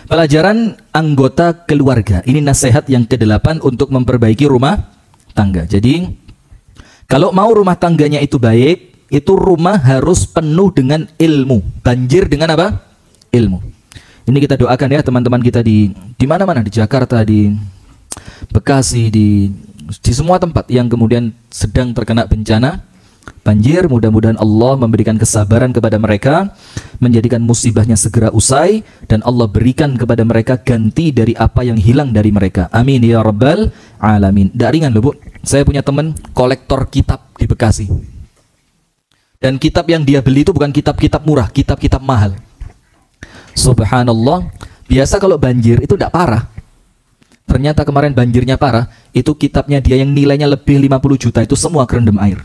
Pelajaran anggota keluarga. Ini nasihat yang ke-8 untuk memperbaiki rumah tangga. Jadi, kalau mau rumah tangganya itu baik, itu rumah harus penuh dengan ilmu. Banjir dengan apa? Ilmu. Ini kita doakan ya teman-teman kita di mana-mana, di Jakarta, di Bekasi, di semua tempat yang kemudian sedang terkena bencana banjir. Mudah-mudahan Allah memberikan kesabaran kepada mereka, menjadikan musibahnya segera usai, dan Allah berikan kepada mereka ganti dari apa yang hilang dari mereka. Amin ya rabbal alamin. Tidak ringan loh Bu, saya punya teman kolektor kitab di Bekasi, dan kitab yang dia beli itu bukan kitab-kitab murah, kitab-kitab mahal. Subhanallah. Biasa kalau banjir itu tidak parah, ternyata kemarin banjirnya parah. Itu kitabnya dia yang nilainya lebih 50 juta itu semua kerendam air.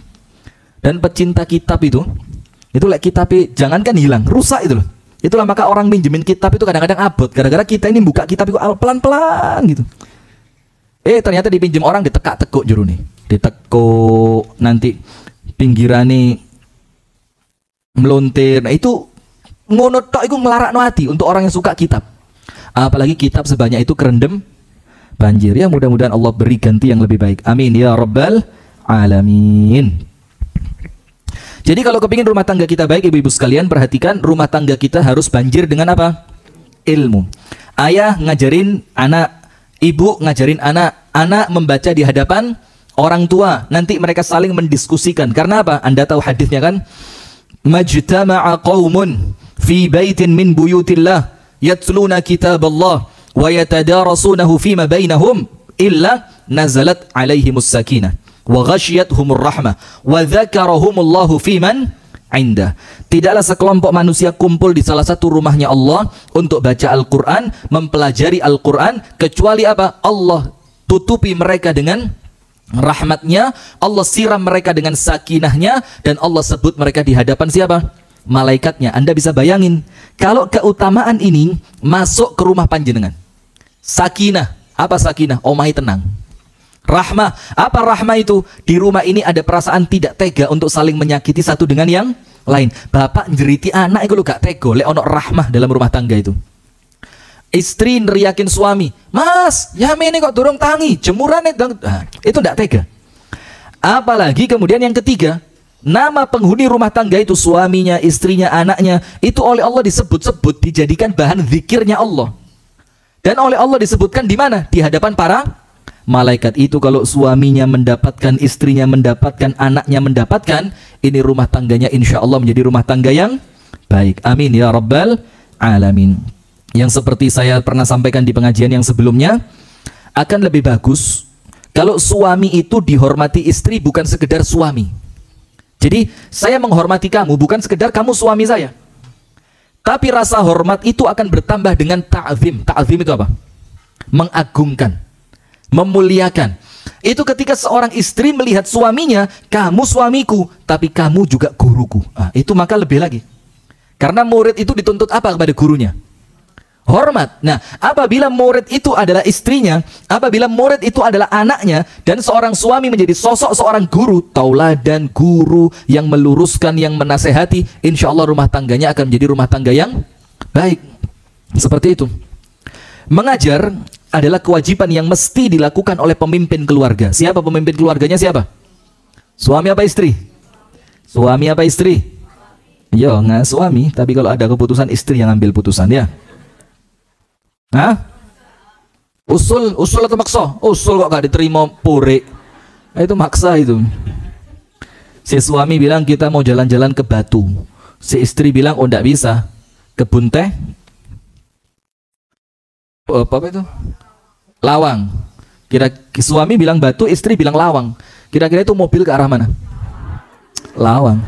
Dan pecinta kitab itu kitabnya jangankan hilang, rusak itu loh. Itulah maka orang minjemin kitab itu kadang-kadang abot, gara-gara kita ini buka kitab itu pelan-pelan gitu. Ternyata dipinjem orang ditekak-tekuk juru nih, ditekuk, nanti pinggirannya melontir. Nah itu ngono tok, itu ngelarakno hati untuk orang yang suka kitab. Apalagi kitab sebanyak itu kerendam banjir. Ya mudah-mudahan Allah beri ganti yang lebih baik. Amin ya rabbal alamin. Jadi kalau kepingin rumah tangga kita baik, ibu-ibu sekalian, perhatikan rumah tangga kita harus banjir dengan apa? Ilmu. Ayah ngajarin anak, ibu ngajarin anak, anak membaca di hadapan orang tua. Nanti mereka saling mendiskusikan. Karena apa? Anda tahu hadisnya kan? Majtama'a qaumun fi baitin min buyutillah yatluna kitaballah wa yatadarasunahu fima bainahum illa nazalat alaihimus sakinah wa ghashiyatuhumur rahmah wa dzakarahumullahu fiman indah. Tidaklah sekelompok manusia kumpul di salah satu rumahnya Allah untuk baca Al-Quran, mempelajari Al-Quran, kecuali apa? Allah tutupi mereka dengan rahmatnya, Allah siram mereka dengan sakinahnya, dan Allah sebut mereka di hadapan siapa? Malaikatnya. Anda bisa bayangin kalau keutamaan ini masuk ke rumah panjenengan. Sakinah, apa sakinah? Omai tenang. Rahmah, apa rahmah itu? Di rumah ini ada perasaan tidak tega untuk saling menyakiti satu dengan yang lain. Bapak njeriti anak itu lo gak tega, lek ono rahmah dalam rumah tangga itu. Istri neriakin suami, Mas, ya ini kok durung tangi, jemuran itu tidak tega. Apalagi kemudian yang ketiga, nama penghuni rumah tangga itu, suaminya, istrinya, anaknya, itu oleh Allah disebut-sebut, dijadikan bahan zikirnya Allah. Dan oleh Allah disebutkan di mana? Di hadapan para malaikat. Itu kalau suaminya mendapatkan, istrinya mendapatkan, anaknya mendapatkan, ini rumah tangganya insya Allah menjadi rumah tangga yang baik. Amin ya rabbal alamin. Yang seperti saya pernah sampaikan di pengajian yang sebelumnya, akan lebih bagus kalau suami itu dihormati istri bukan sekedar suami. Jadi saya menghormati kamu bukan sekedar kamu suami saya, tapi rasa hormat itu akan bertambah dengan ta'zim. Ta'zim itu apa? Mengagungkan, memuliakan. Itu ketika seorang istri melihat suaminya, kamu suamiku, tapi kamu juga guruku. Itu maka lebih lagi. Karena murid itu dituntut apa kepada gurunya? Hormat. Nah, apabila murid itu adalah istrinya, apabila murid itu adalah anaknya, dan seorang suami menjadi sosok seorang guru, tauladan guru yang meluruskan, yang menasehati, insya Allah rumah tangganya akan menjadi rumah tangga yang baik. Seperti itu. Mengajar adalah kewajiban yang mesti dilakukan oleh pemimpin keluarga. Siapa pemimpin keluarganya? Siapa? Suami apa istri? Suami apa istri? Yo, nggak suami, tapi kalau ada keputusan istri yang ambil putusan ya. Hah? Usul atau maksa? Usul kok gak diterima pure. Itu maksa itu. Si suami bilang kita mau jalan-jalan ke Batu. Si istri bilang oh enggak bisa. Kebun teh. Apa itu? Lawang. Suami bilang Batu, istri bilang Lawang. Kira-kira itu mobil ke arah mana? Lawang.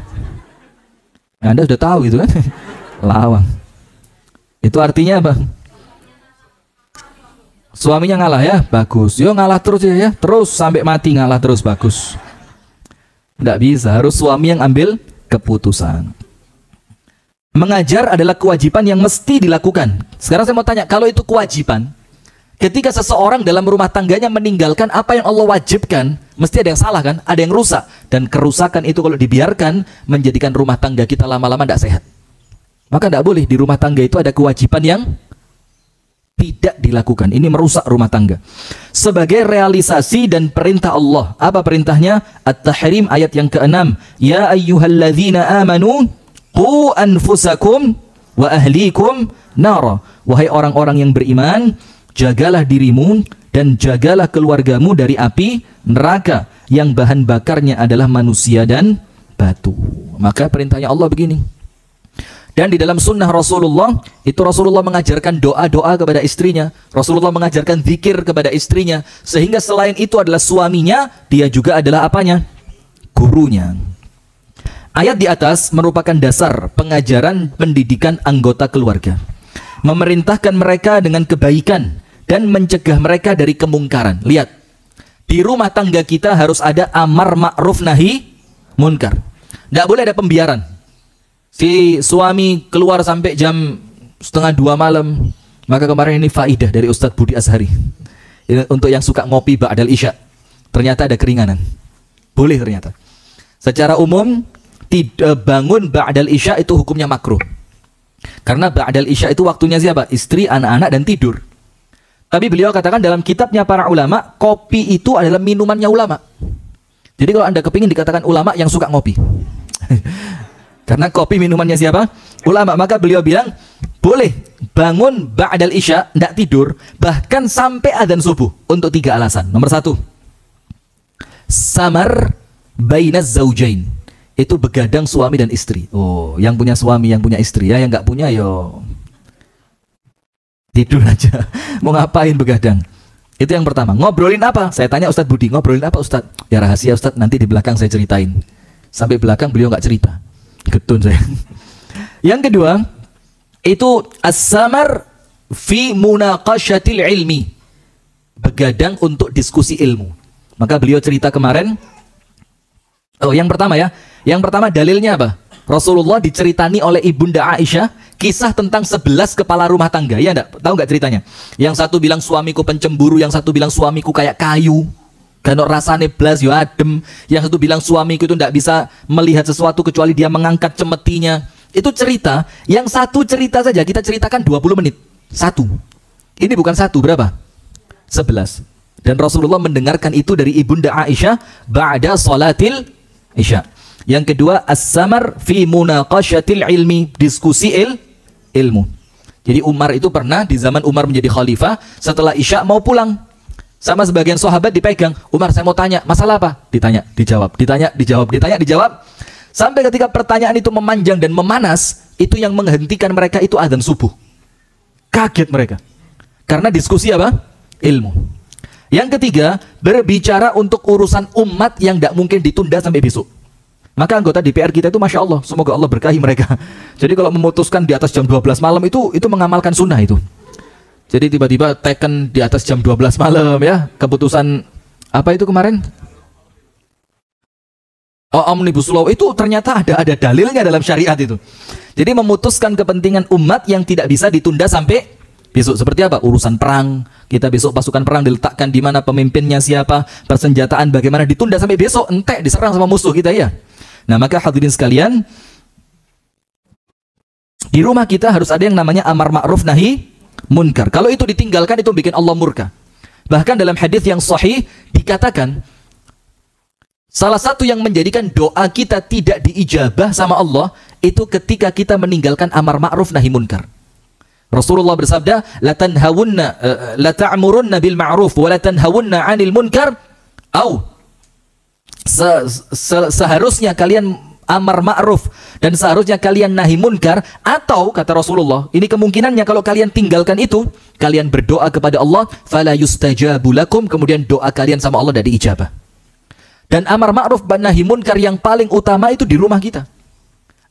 Nah, Anda sudah tahu itu kan? Lawang. Itu artinya apa? Suaminya ngalah ya, bagus. Yo ngalah terus ya, terus sampai mati ngalah terus, bagus. Nggak bisa, harus suami yang ambil keputusan. Mengajar adalah kewajiban yang mesti dilakukan. Sekarang saya mau tanya, kalau itu kewajiban, ketika seseorang dalam rumah tangganya meninggalkan apa yang Allah wajibkan, mesti ada yang salah kan? Ada yang rusak. Dan kerusakan itu kalau dibiarkan, menjadikan rumah tangga kita lama-lama tidak sehat. Maka tidak boleh, di rumah tangga itu ada kewajiban yang tidak dilakukan. Ini merusak rumah tangga. Sebagai realisasi dan perintah Allah. Apa perintahnya? At-Tahrim ayat yang ke-6. Ya ayyuhalladzina amanu qu anfusakum wa ahlikum nara. Wahai orang-orang yang beriman, jagalah dirimu dan jagalah keluargamu dari api neraka yang bahan bakarnya adalah manusia dan batu. Maka perintahnya Allah begini. Dan di dalam sunnah Rasulullah, itu Rasulullah mengajarkan doa-doa kepada istrinya. Rasulullah mengajarkan zikir kepada istrinya. Sehingga selain itu adalah suaminya, dia juga adalah apanya? Gurunya. Ayat di atas merupakan dasar pengajaran pendidikan anggota keluarga. Memerintahkan mereka dengan kebaikan dan mencegah mereka dari kemungkaran. Lihat, di rumah tangga kita harus ada amar ma'ruf nahi munkar. Tidak boleh ada pembiaran. Si suami keluar sampai jam 1:30 malam. Maka kemarin ini faidah dari Ustadz Budi Azhari. Ini untuk yang suka ngopi ba'dal isya. Ternyata ada keringanan. Boleh ternyata. Secara umum, bangun ba'dal isya itu hukumnya makruh. Karena ba'dal isya itu waktunya siapa? Istri, anak-anak, dan tidur. Tapi beliau katakan dalam kitabnya para ulama, kopi itu adalah minumannya ulama. Jadi kalau Anda kepingin dikatakan ulama yang suka ngopi. Karena kopi minumannya siapa? Ulama. Maka beliau bilang, boleh bangun ba'dal isya, tidak tidur, bahkan sampai adzan subuh. Untuk 3 alasan. Nomor 1, samar bainaz zaujain. Itu begadang suami dan istri. Oh, yang punya suami, yang punya istri ya. Yang nggak punya, yo tidur aja. Mau ngapain begadang? Itu yang pertama. Ngobrolin apa? Saya tanya Ustadz Budi, ngobrolin apa Ustadz? Ya rahasia Ustadz, nanti di belakang saya ceritain. Sampai belakang beliau nggak cerita. Getun saya. Yang kedua, itu as-samar fi munaqashatil ilmi. Begadang untuk diskusi ilmu. Maka beliau cerita kemarin. Oh, yang pertama ya. Yang pertama dalilnya apa? Rasulullah diceritani oleh Ibunda Aisyah kisah tentang 11 kepala rumah tangga. Ya enggak? Tahu nggak ceritanya? Yang satu bilang suamiku pencemburu, yang satu bilang suamiku kayak kayu. Karena rasanya blas yo adem. Yang satu bilang suamiku itu tidak bisa melihat sesuatu kecuali dia mengangkat cemetinya. Itu cerita. Yang satu cerita saja kita ceritakan 20 menit. Satu. Ini bukan satu, berapa? 11. Dan Rasulullah mendengarkan itu dari Ibunda Aisyah ba'da salatil isya. Yang kedua, as-samar fi munaqashatil ilmi, diskusi ilmu. Jadi Umar itu pernah di zaman Umar menjadi khalifah, setelah isya mau pulang. Sama sebagian sahabat dipegang, Umar saya mau tanya, masalah apa? Ditanya, dijawab, ditanya, dijawab, ditanya, dijawab. Sampai ketika pertanyaan itu memanjang dan memanas, itu yang menghentikan mereka itu adzan subuh. Kaget mereka. Karena diskusi apa? Ilmu. Yang ketiga, berbicara untuk urusan umat yang tidak mungkin ditunda sampai besok. Maka anggota DPR kita itu Masya Allah, semoga Allah berkahi mereka. Jadi kalau memutuskan di atas jam 12 malam itu mengamalkan sunnah itu. Jadi tiba-tiba taken di atas jam 12 malam ya. Keputusan apa itu kemarin? Oh, Omnibus Law itu ternyata ada dalilnya dalam syariat itu. Jadi memutuskan kepentingan umat yang tidak bisa ditunda sampai besok. Seperti apa? Urusan perang. Kita besok pasukan perang diletakkan di mana, pemimpinnya siapa, persenjataan bagaimana, ditunda sampai besok, entek diserang sama musuh kita ya. Nah, maka hadirin sekalian, di rumah kita harus ada yang namanya amar ma'ruf nahi munkar. Kalau itu ditinggalkan, itu bikin Allah murka. Bahkan dalam hadis yang sahih dikatakan, salah satu yang menjadikan doa kita tidak diijabah sama Allah itu ketika kita meninggalkan amar ma'ruf nahi munkar. Rasulullah bersabda, la tanhawunna la ta'murunna bil ma'ruf wa la tanhawunna 'anil munkar, au seharusnya kalian amar ma'ruf dan seharusnya kalian nahi munkar, atau kata Rasulullah, ini kemungkinannya kalau kalian tinggalkan itu, kalian berdoa kepada Allah, fala yustajabu lakum, kemudian doa kalian sama Allah tidak diijabah. Dan amar ma'ruf dan nahi munkar yang paling utama itu di rumah kita.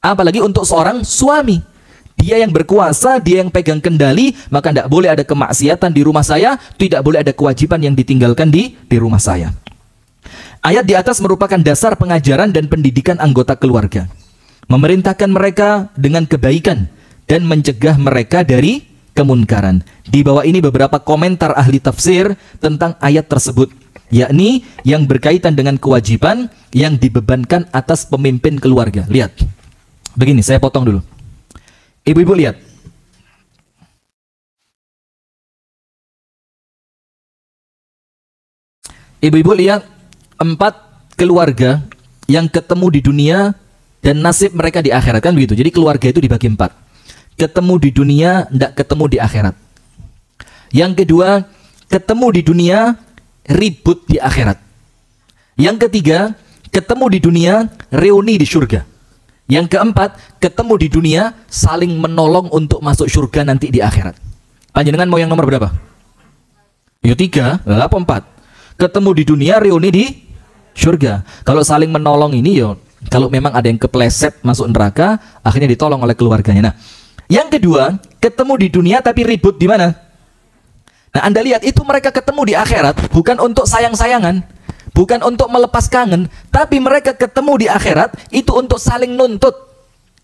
Apalagi untuk seorang suami. Dia yang berkuasa, dia yang pegang kendali, maka tidak boleh ada kemaksiatan di rumah saya, tidak boleh ada kewajiban yang ditinggalkan di rumah saya. Ayat di atas merupakan dasar pengajaran dan pendidikan anggota keluarga. Memerintahkan mereka dengan kebaikan dan mencegah mereka dari kemunkaran. Di bawah ini beberapa komentar ahli tafsir tentang ayat tersebut, yakni yang berkaitan dengan kewajiban yang dibebankan atas pemimpin keluarga. Lihat, begini, saya potong dulu. Ibu-ibu lihat, Ibu-ibu lihat 4 keluarga yang ketemu di dunia dan nasib mereka di akhirat, kan begitu. Jadi keluarga itu dibagi 4. Ketemu di dunia, tidak ketemu di akhirat. Yang kedua, ketemu di dunia, ribut di akhirat. Yang ketiga, ketemu di dunia, reuni di surga. Yang keempat, ketemu di dunia, saling menolong untuk masuk surga nanti di akhirat. Panjenengan mau yang nomor berapa? Ya 3, apa 4? Ketemu di dunia, reuni di surga. Kalau saling menolong ini yo, kalau memang ada yang kepleset masuk neraka, akhirnya ditolong oleh keluarganya. Nah, yang kedua, ketemu di dunia tapi ribut di mana? Nah, Anda lihat itu mereka ketemu di akhirat bukan untuk sayang-sayangan, bukan untuk melepas kangen, tapi mereka ketemu di akhirat itu untuk saling nuntut.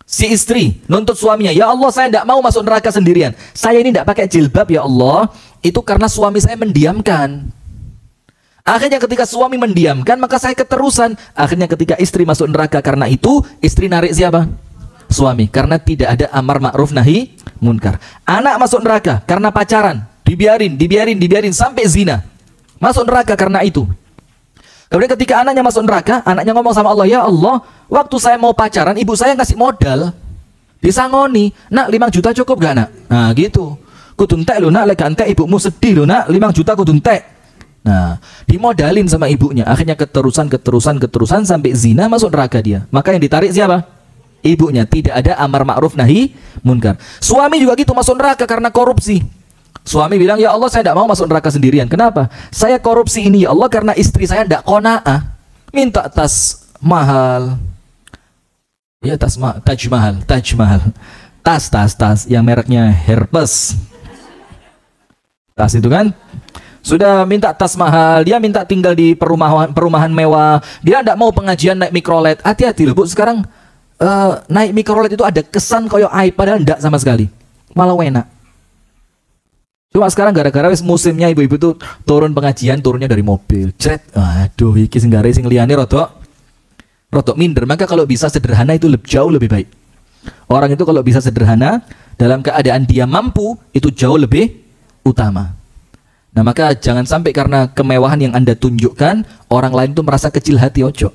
Si istri nuntut suaminya, ya Allah saya tidak mau masuk neraka sendirian. Saya ini tidak pakai jilbab ya Allah, itu karena suami saya mendiamkan. Akhirnya ketika suami mendiamkan, maka saya keterusan. Akhirnya ketika istri masuk neraka karena itu, istri narik siapa? Suami. Karena tidak ada amar ma'ruf nahi munkar. Anak masuk neraka karena pacaran. Dibiarin sampai zina. Masuk neraka karena itu. Kemudian ketika anaknya masuk neraka, anaknya ngomong sama Allah, ya Allah, waktu saya mau pacaran, ibu saya ngasih modal. Disangoni, nak 5 juta cukup gak nak? Nah gitu. Kuduntek lu nak, lega entek ibumu sedih lu nak, 5 juta kuduntek. Nah, dimodalin sama ibunya. Akhirnya keterusan sampai zina, masuk neraka dia. Maka yang ditarik siapa? Ibunya. Tidak ada amar ma'ruf nahi munkar. Suami juga gitu, masuk neraka karena korupsi. Suami bilang, ya Allah saya tidak mau masuk neraka sendirian. Kenapa? Saya korupsi ini ya Allah karena istri saya tidak qanaah. Minta tas mahal. Ya tas mahal, Taj Mahal. Tas yang mereknya Hermes. Tas itu kan sudah minta tas mahal, dia minta tinggal di perumahan mewah, dia tidak mau pengajian naik mikrolet. Hati-hati loh Bu, sekarang naik mikrolet itu ada kesan koyo aib, padahal tidak sama sekali, malah enak. Cuma sekarang gara-gara musimnya ibu-ibu tuh turun pengajian, turunnya dari mobil, cret, aduh iki sing gare sing liyane rodok minder. Maka kalau bisa sederhana itu jauh lebih baik. Orang itu kalau bisa sederhana dalam keadaan dia mampu, itu jauh lebih utama. Nah maka jangan sampai karena kemewahan yang Anda tunjukkan, orang lain itu merasa kecil hati, ojo.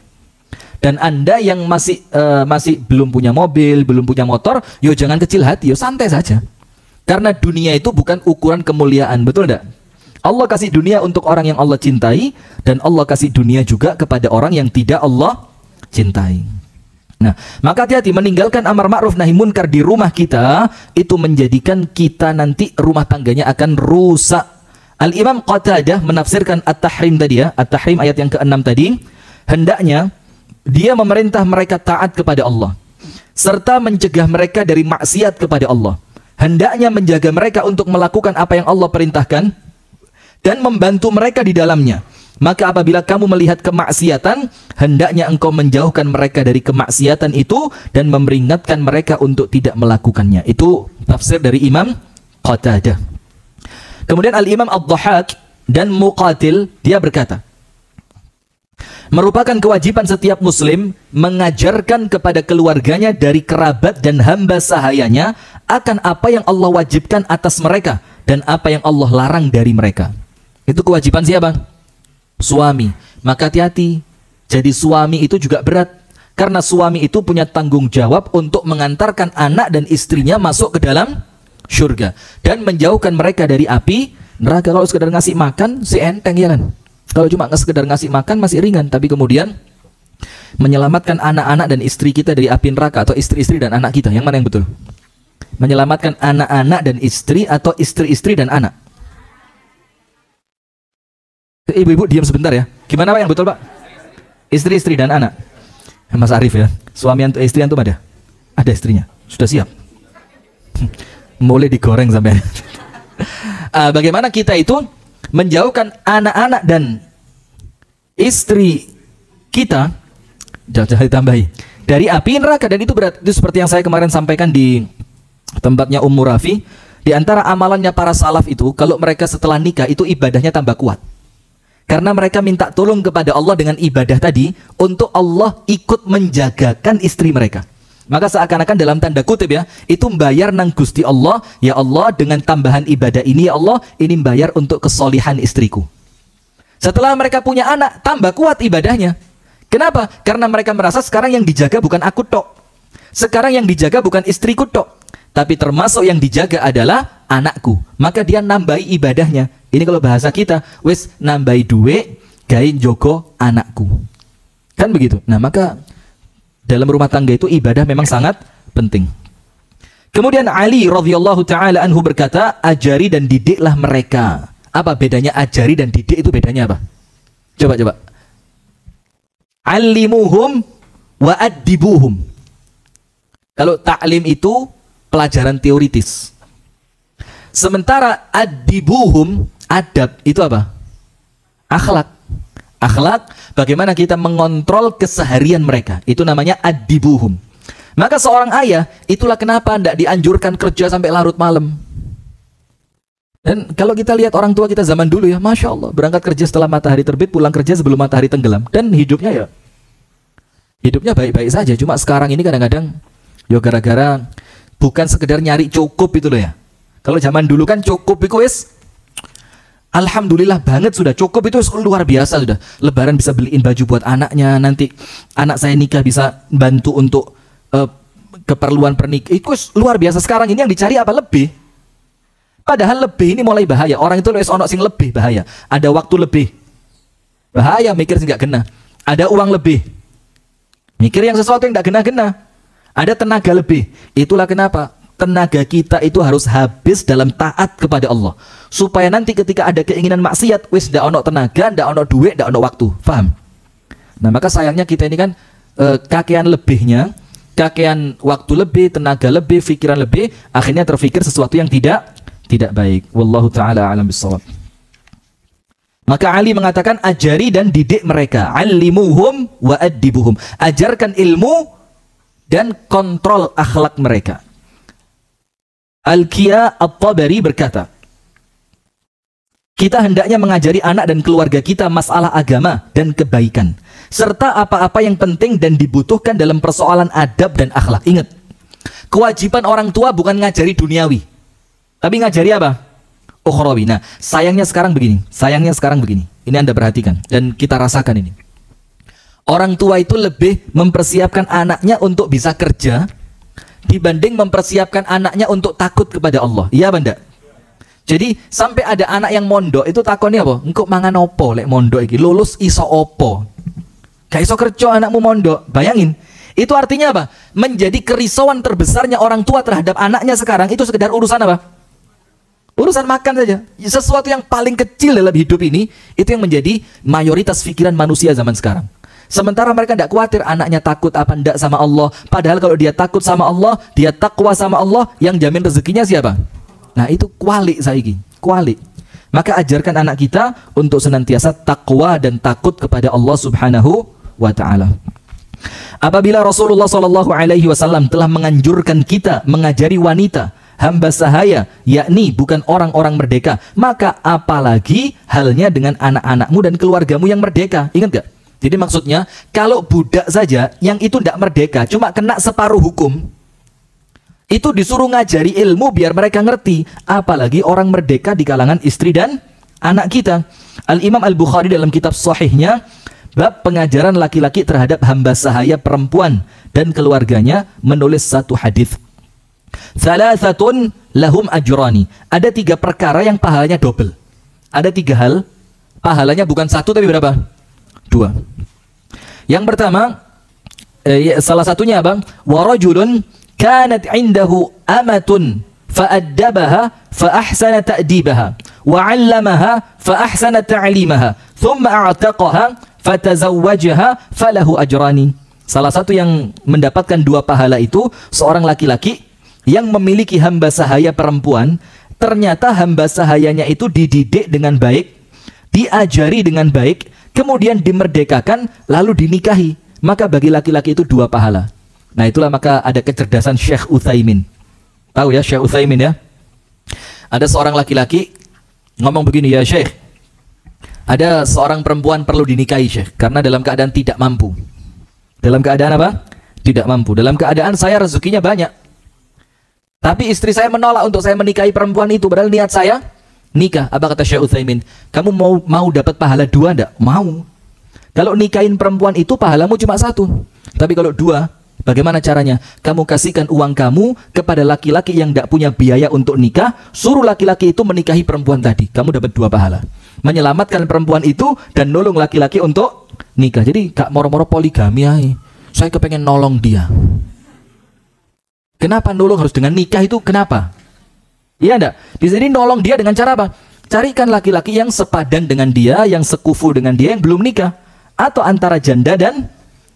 Dan Anda yang masih belum punya mobil, belum punya motor, yo jangan kecil hati, yo santai saja. Karena dunia itu bukan ukuran kemuliaan, betul enggak? Allah kasih dunia untuk orang yang Allah cintai, dan Allah kasih dunia juga kepada orang yang tidak Allah cintai. Nah, maka hati-hati meninggalkan amar ma'ruf nahi munkar di rumah kita, itu menjadikan kita nanti rumah tangganya akan rusak. Al-Imam Qatadah menafsirkan At-Tahrim tadi ya, At-Tahrim ayat yang ke-6 tadi, hendaknya dia memerintah mereka taat kepada Allah serta mencegah mereka dari maksiat kepada Allah. Hendaknya menjaga mereka untuk melakukan apa yang Allah perintahkan dan membantu mereka di dalamnya. Maka apabila kamu melihat kemaksiatan, hendaknya engkau menjauhkan mereka dari kemaksiatan itu dan memperingatkan mereka untuk tidak melakukannya. Itu tafsir dari Imam Qatadah. Kemudian Al-Imam Ad-Dhahhak dan Muqatil, dia berkata, merupakan kewajiban setiap muslim mengajarkan kepada keluarganya dari kerabat dan hamba sahayanya akan apa yang Allah wajibkan atas mereka dan apa yang Allah larang dari mereka. Itu kewajiban siapa? Suami. Maka hati-hati, jadi suami itu juga berat, karena suami itu punya tanggung jawab untuk mengantarkan anak dan istrinya masuk ke dalam surga dan menjauhkan mereka dari api neraka. Kalau sekedar ngasih makan si enteng ya kan. Kalau cuma sekedar ngasih makan masih ringan, tapi kemudian menyelamatkan anak-anak dan istri kita dari api neraka, atau istri-istri dan anak kita, yang mana yang betul? Menyelamatkan anak-anak dan istri atau istri-istri dan anak? Ibu-ibu diam sebentar ya. Gimana Pak yang betul Pak? Istri-istri dan anak. Mas Arif ya, suami antum, istri antum ada? Ada istrinya, sudah siap. Mulai digoreng sampai. Bagaimana kita itu menjauhkan anak-anak dan istri kita, jangan ditambahi, dari api neraka. Dan itu berat. Itu seperti yang saya kemarin sampaikan di tempatnya Ummu Rafi. Di antara amalannya para salaf itu, kalau mereka setelah nikah itu ibadahnya tambah kuat, karena mereka minta tolong kepada Allah dengan ibadah tadi untuk Allah ikut menjagakan istri mereka. Maka seakan-akan dalam tanda kutip ya, itu membayar nang Gusti Allah, ya Allah dengan tambahan ibadah ini ya Allah, ini membayar untuk kesolihan istriku. Setelah mereka punya anak, tambah kuat ibadahnya. Kenapa? Karena mereka merasa sekarang yang dijaga bukan aku tok. Sekarang yang dijaga bukan istriku tok. Tapi termasuk yang dijaga adalah anakku. Maka dia nambahi ibadahnya. Ini kalau bahasa kita, wis nambahi duit, gain jogo anakku. Kan begitu. Nah maka dalam rumah tangga itu ibadah memang sangat penting. Kemudian Ali radhiyallahu taala anhu berkata, ajari dan didiklah mereka. Apa bedanya ajari dan didik itu bedanya apa? Coba. Allimuhum wa addibuhum. Kalau ta'lim itu pelajaran teoritis. Sementara addibuhum, adab itu apa? Akhlak. Akhlak, bagaimana kita mengontrol keseharian mereka. Itu namanya addibuhum. Maka seorang ayah, itulah kenapa tidak dianjurkan kerja sampai larut malam. Dan kalau kita lihat orang tua kita zaman dulu ya, Masya Allah, berangkat kerja setelah matahari terbit, pulang kerja sebelum matahari tenggelam. Dan hidupnya baik-baik saja. Cuma sekarang ini kadang-kadang, ya gara-gara bukan sekedar nyari cukup itu loh ya. Kalau zaman dulu kan cukup itu wis, alhamdulillah banget sudah, cukup itu luar biasa sudah. Lebaran bisa beliin baju buat anaknya, nanti anak saya nikah bisa bantu untuk keperluan pernikahan. Itu luar biasa. Sekarang ini yang dicari apa? Lebih. Padahal lebih ini mulai bahaya. Orang itu wis ono sing lebih bahaya. Ada waktu lebih, bahaya, mikir sih nggak kena. Ada uang lebih, mikir yang sesuatu yang nggak kena-kena. Ada tenaga lebih. Itulah kenapa tenaga kita itu harus habis dalam taat kepada Allah, supaya nanti ketika ada keinginan maksiat, wis ndak ono tenaga, ndak ono duit, ndak ono waktu. Paham? Nah maka sayangnya kita ini kan kakean lebihnya, kakean waktu lebih, tenaga lebih, pikiran lebih, akhirnya terfikir sesuatu yang tidak baik. Wallahu ta'ala alam bissawab. Maka Ali mengatakan ajari dan didik mereka. Allimuhum wa addibuhum. Ajarkan ilmu dan kontrol akhlak mereka. Al-Qiyya At-Tabari berkata, kita hendaknya mengajari anak dan keluarga kita masalah agama dan kebaikan, serta apa-apa yang penting dan dibutuhkan dalam persoalan adab dan akhlak. Ingat, kewajiban orang tua bukan ngajari duniawi, tapi ngajari apa? Ukhrawi. Nah, sayangnya sekarang begini. Ini Anda perhatikan dan kita rasakan ini. Orang tua itu lebih mempersiapkan anaknya untuk bisa kerja dibanding mempersiapkan anaknya untuk takut kepada Allah. Iya benda. Jadi sampai ada anak yang mondok itu takonnya apa? Engkau mangan opo lek mondok iki? Lulus iso opo? Gak iso kerja anakmu mondok. Bayangin. Itu artinya apa? Menjadi kerisauan terbesarnya orang tua terhadap anaknya sekarang itu sekedar urusan apa? Urusan makan saja. Sesuatu yang paling kecil dalam hidup ini, itu yang menjadi mayoritas pikiran manusia zaman sekarang. Sementara mereka tidak khawatir anaknya takut apa enggak sama Allah. Padahal kalau dia takut sama Allah, dia takwa sama Allah, yang jamin rezekinya siapa? Nah itu kuali saiki, kuali. Maka ajarkan anak kita untuk senantiasa takwa dan takut kepada Allah Subhanahu wa ta'ala. Apabila Rasulullah SAW telah menganjurkan kita mengajari wanita hamba sahaya, yakni bukan orang-orang merdeka, maka apalagi halnya dengan anak-anakmu dan keluargamu yang merdeka. Ingat gak? Jadi maksudnya kalau budak saja yang itu tidak merdeka, cuma kena separuh hukum, itu disuruh ngajari ilmu biar mereka ngerti. Apalagi orang merdeka di kalangan istri dan anak kita. Al-Imam Al-Bukhari dalam kitab sahihnya bab pengajaran laki-laki terhadap hamba sahaya perempuan dan keluarganya menulis satu hadis. Thalathatun lahum ajrani. Ada 3 perkara yang pahalanya double. Ada 3 hal, pahalanya bukan 1 tapi berapa? 2. Yang pertama, salah satunya apa? Wa rajulun kanat indahu amatun fa'addabaha fa'ahsana ta'dibaha wa 'allamaha fa'ahsana ta'limaha thumma a'taqaha fatazawwajaha falahu ajrani. Salah satu yang mendapatkan 2 pahala itu seorang laki-laki yang memiliki hamba sahaya perempuan, ternyata hamba sahayanya itu dididik dengan baik, diajari dengan baik, kemudian dimerdekakan, lalu dinikahi. Maka bagi laki-laki itu 2 pahala. Nah itulah maka ada kecerdasan Syekh Utsaimin. Tahu ya Syekh Utsaimin ya? Ada seorang laki-laki ngomong begini, ya Syekh, ada seorang perempuan perlu dinikahi Syekh, karena dalam keadaan tidak mampu. Dalam keadaan apa? Tidak mampu. Dalam keadaan saya rezekinya banyak, tapi istri saya menolak untuk saya menikahi perempuan itu, padahal niat saya nikah. Apa kata Syekh Utsaimin? Kamu mau dapat pahala 2 enggak? Mau. Kalau nikahin perempuan itu pahalamu cuma 1. Tapi kalau 2, bagaimana caranya? Kamu kasihkan uang kamu kepada laki-laki yang tidak punya biaya untuk nikah, suruh laki-laki itu menikahi perempuan tadi. Kamu dapat 2 pahala. Menyelamatkan perempuan itu dan nolong laki-laki untuk nikah. Jadi gak moro-moro poligami aja. Saya kepengen nolong dia. Kenapa nolong harus dengan nikah itu? Kenapa? Iya enggak? Di sini nolong dia dengan cara apa? Carikan laki-laki yang sepadan dengan dia, yang sekufu dengan dia, yang belum nikah. Atau antara janda dan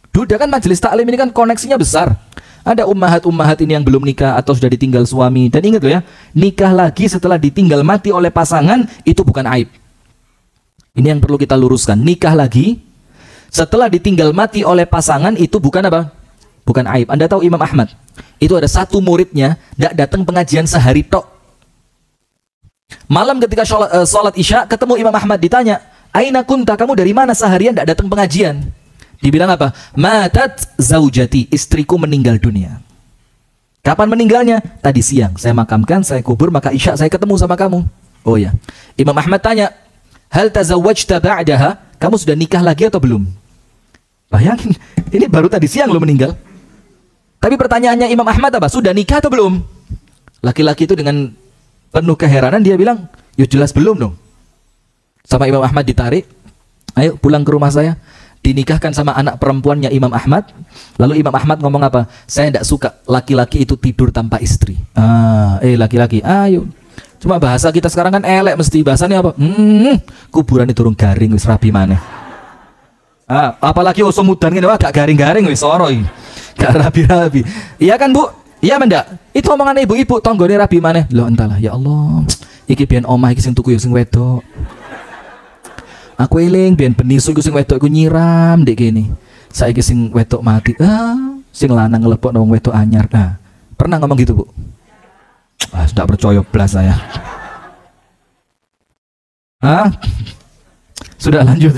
duda. Kan majelis taklim ini kan koneksinya besar. Ada ummahat-ummahat ini yang belum nikah atau sudah ditinggal suami. Dan ingat loh ya, nikah lagi setelah ditinggal mati oleh pasangan itu bukan aib. Ini yang perlu kita luruskan. Nikah lagi setelah ditinggal mati oleh pasangan itu bukan apa? Bukan aib. Anda tahu Imam Ahmad? Itu ada satu muridnya tidak datang pengajian sehari tok. Malam ketika sholat isya ketemu Imam Ahmad, ditanya, Aina kunta, kamu dari mana seharian tidak datang pengajian? Dibilang apa? Matat zaujati, istriku meninggal dunia. Kapan meninggalnya? Tadi siang. Saya makamkan, saya kubur, maka isya saya ketemu sama kamu. Oh ya. Imam Ahmad tanya, hal tazawwajta ba'daha? Kamu sudah nikah lagi atau belum? Bayangin, ini baru tadi siang lo meninggal. Tapi pertanyaannya Imam Ahmad apa? Sudah nikah atau belum? Laki-laki itu dengan penuh keheranan dia bilang, ya jelas belum dong. Sama Imam Ahmad ditarik, ayo pulang ke rumah saya, dinikahkan sama anak perempuannya Imam Ahmad. Lalu Imam Ahmad ngomong apa? Saya tidak suka laki-laki itu tidur tanpa istri. Laki-laki, ayo. Cuma bahasa kita sekarang kan elek, mesti bahasanya apa? Kuburan itu turun garing, wis rapi maneh. Apalagi usum mudan ngene, gak garing-garing wis ora iki. Gak rapi-rapi. Iya kan, Bu? Iya mendak? Itu omongan ibu-ibu, tonggone rapi maneh. Loh entahlah, ya Allah. Iki biyen omah iki sing tuku ya sing wedok. Aku eling biyen benisu iku sing wedok iku nyiram ndek kene. Saiki sing wedok mati. Sing lanang ngelepokno wong wedok anyar. Pernah ngomong gitu, Bu? Sudah percaya belas saya. Sudah lanjut.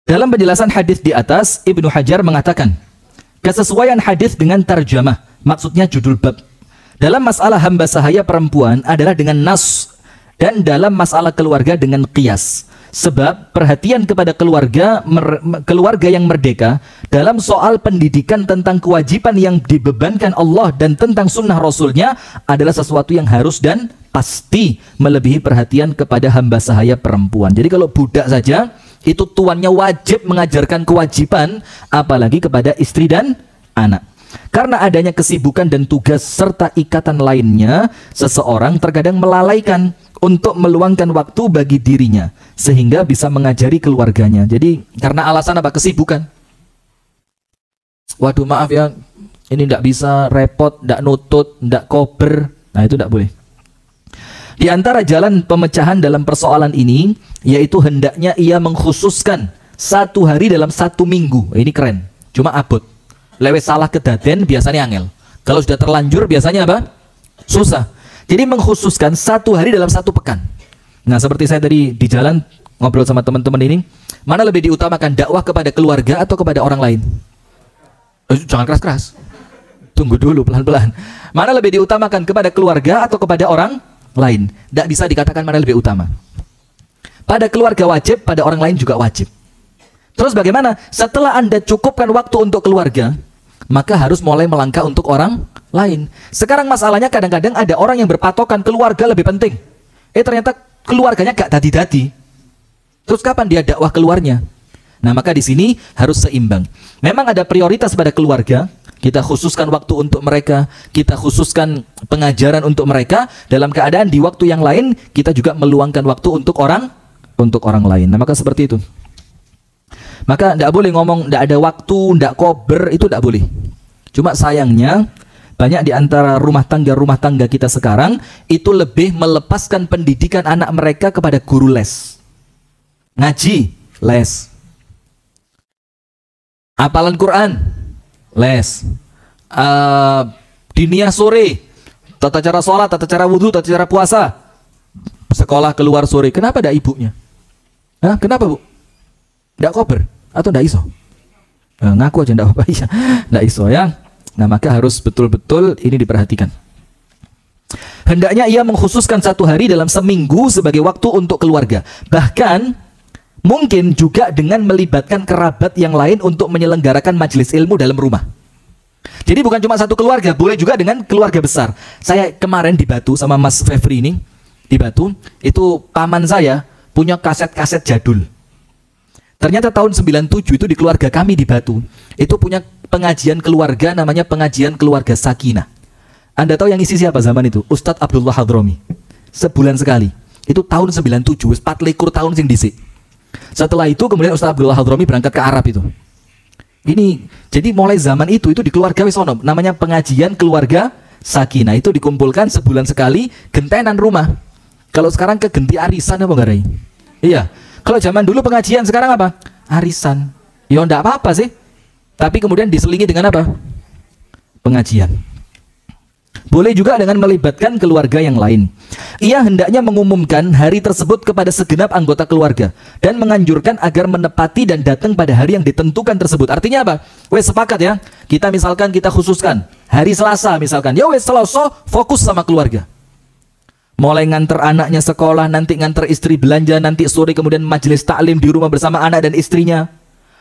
Dalam penjelasan hadis di atas, Ibnu Hajar mengatakan, kesesuaian hadis dengan tarjamah, maksudnya judul bab. Dalam masalah hamba sahaya perempuan adalah dengan nas, dan dalam masalah keluarga dengan qiyas. Sebab perhatian kepada keluarga yang merdeka dalam soal pendidikan tentang kewajiban yang dibebankan Allah dan tentang sunnah Rasulnya adalah sesuatu yang harus dan pasti melebihi perhatian kepada hamba sahaya perempuan. Jadi kalau budak saja itu tuannya wajib mengajarkan kewajiban, apalagi kepada istri dan anak. Karena adanya kesibukan dan tugas serta ikatan lainnya, seseorang terkadang melalaikan untuk meluangkan waktu bagi dirinya sehingga bisa mengajari keluarganya. Jadi karena alasan apa? Kesibukan. Waduh maaf ya, ini tidak bisa, repot, tidak nutut, tidak kober. Nah itu tidak boleh. Di antara jalan pemecahan dalam persoalan ini, yaitu hendaknya ia mengkhususkan 1 hari dalam 1 minggu. Ini keren, cuma abot. Lewat salah kedaden biasanya angel. Kalau sudah terlanjur biasanya apa? Susah. Jadi mengkhususkan 1 hari dalam 1 pekan. Nah seperti saya tadi di jalan ngobrol sama teman-teman ini, mana lebih diutamakan, dakwah kepada keluarga atau kepada orang lain? Jangan keras-keras, tunggu dulu pelan-pelan. Mana lebih diutamakan, kepada keluarga atau kepada orang lain? Tidak bisa dikatakan mana lebih utama. Pada keluarga wajib, pada orang lain juga wajib. Terus bagaimana? Setelah Anda cukupkan waktu untuk keluarga, maka harus mulai melangkah untuk orang lain. Sekarang masalahnya kadang-kadang ada orang yang berpatokan keluarga lebih penting. Ternyata keluarganya gak dadi-dadi. Terus kapan dia dakwah keluarnya? Nah maka di sini harus seimbang. Memang ada prioritas pada keluarga. Kita khususkan waktu untuk mereka, kita khususkan pengajaran untuk mereka. Dalam keadaan di waktu yang lain kita juga meluangkan waktu untuk orang lain. Nah maka seperti itu. Maka tidak boleh ngomong tidak ada waktu, tidak kober, itu tidak boleh. Cuma sayangnya banyak di antara rumah tangga kita sekarang itu lebih melepaskan pendidikan anak mereka kepada guru les, ngaji, les, hafalan Quran, les, diniyah sore, tata cara sholat, tata cara wudhu, tata cara puasa, sekolah keluar sore. Kenapa ada ibunya? Kenapa Bu? Tidak kober atau tidak iso? Ngaku aja tidak apa-apa ya, tidak iso ya. Nah maka harus betul-betul ini diperhatikan. Hendaknya ia mengkhususkan satu hari dalam seminggu sebagai waktu untuk keluarga. Bahkan mungkin juga dengan melibatkan kerabat yang lain untuk menyelenggarakan majelis ilmu dalam rumah. Jadi bukan cuma satu keluarga, boleh juga dengan keluarga besar. Saya kemarin di Batu sama Mas Fevri ini, di Batu, itu paman saya punya kaset-kaset jadul. Ternyata tahun 97 itu di keluarga kami di Batu, itu punya pengajian keluarga namanya pengajian keluarga Sakinah. Anda tahu yang isi siapa zaman itu? Ustadz Abdullah Hadromi. Sebulan sekali. Itu tahun 97, 24 tahun sing dhisik. Setelah itu kemudian Ustadz Abdullah Hadromi berangkat ke Arab itu. Ini jadi mulai zaman itu di keluarga wis ono namanya pengajian keluarga Sakinah. Itu dikumpulkan sebulan sekali, gentenan rumah. Kalau sekarang ke genti arisan apa enggak, Rai? Iya. Kalau zaman dulu pengajian, sekarang apa? Arisan. Ya enggak apa-apa sih. Tapi kemudian diselingi dengan apa? Pengajian. Boleh juga dengan melibatkan keluarga yang lain. Ia hendaknya mengumumkan hari tersebut kepada segenap anggota keluarga dan menganjurkan agar menepati dan datang pada hari yang ditentukan tersebut. Artinya apa? Wes sepakat ya. Kita misalkan kita khususkan hari Selasa misalkan. Ya wes Selasa fokus sama keluarga. Mulai nganter anaknya sekolah, nanti nganter istri belanja, nanti sore kemudian majelis taklim di rumah bersama anak dan istrinya.